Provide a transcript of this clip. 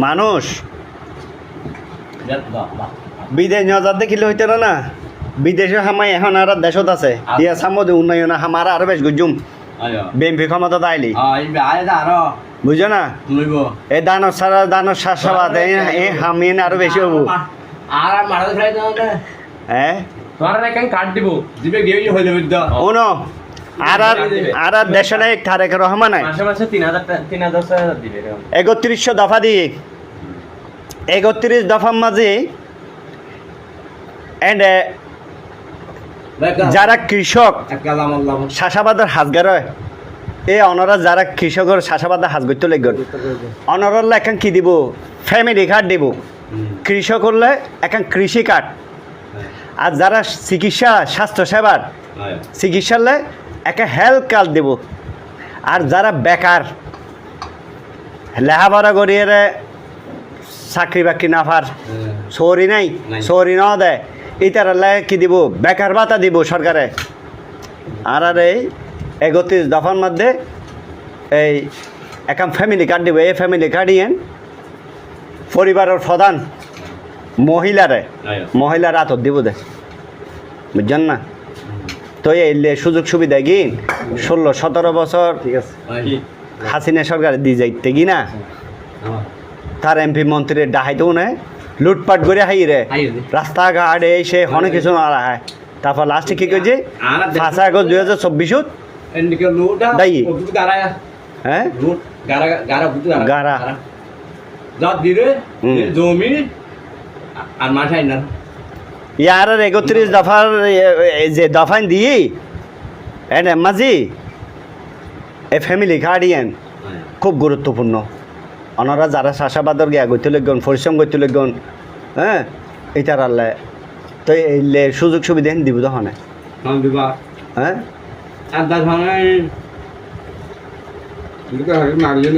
মানুষ বিদেশ নজর দেখিলে হইতে না বিদেশে হামাই এখন আর দেশত আছে দিয়া সামদ উন্নয়ন হামার আরো বেশ গুজুম বিএমপি ক্ষমতা দাইলি বুঝছো না এই দানব সারা দানব শাসবাদ এই হামিন আরো বেশি হবো হ্যাঁ উনো আর দেশে নাই তারেক রহমান ৩১০০ দফা দিয়ে ৩১ দফার মাঝে যারা কৃষক চাষাবাদের হাজগার হয় এই অনরা যারা কৃষকের চাষাবাদের হাজ করতে লাগবে অনরলে এখন কি দিব ফ্যামিলি কার্ড দিব কৃষক হলে এখন কৃষি কার্ড আর যারা চিকিৎসা স্বাস্থ্য সেবার চিকিৎসালে একটা হেলথ কার্ড দেব আর যারা বেকার লেখাপড়া করিয়ে চাকরি বাকরি না পার সরি নাই সরি ন দেয় ইতারালে কি দিব বেকার ভাতা দিব সরকারে আর এই ৩১ দফার মধ্যে এই এখন ফ্যামিলি কার্ড দিব এই ফ্যামিলি কার্ড ইয়েন পরিবারের প্রধান মহিলার আতর দিব দে বুঝছেন না তো এলে সুযোগ সুবিধা কি ১৬-১৭ বছর হাসিনা সরকার দিয়ে যাইতে কি না তার এমপি মন্ত্রীর ডাহাইতেও নেই লুটপাট করে হাই রে রাস্তাঘাট এই সে অনেক কিছু না হয় তারপর লাস্টে কি করছে ৫ আগস্ট ২০২৪ দায়ী হ্যাঁ গারা ইয়ার ৩১ দফার যে দফাইন দিয়ে এনে মাঝি এ ফ্যামিলি গার্ডিয়ান খুব গুরুত্বপূর্ণ ওনারা যারা চাষাবাদর গিয়া গতি লাগন পরিশ্রম করতে লাগন হ্যাঁ এইটার আল্লাহ তো এইলে সুযোগ সুবিধা দিব তখন হ্যাঁ মারিয়ে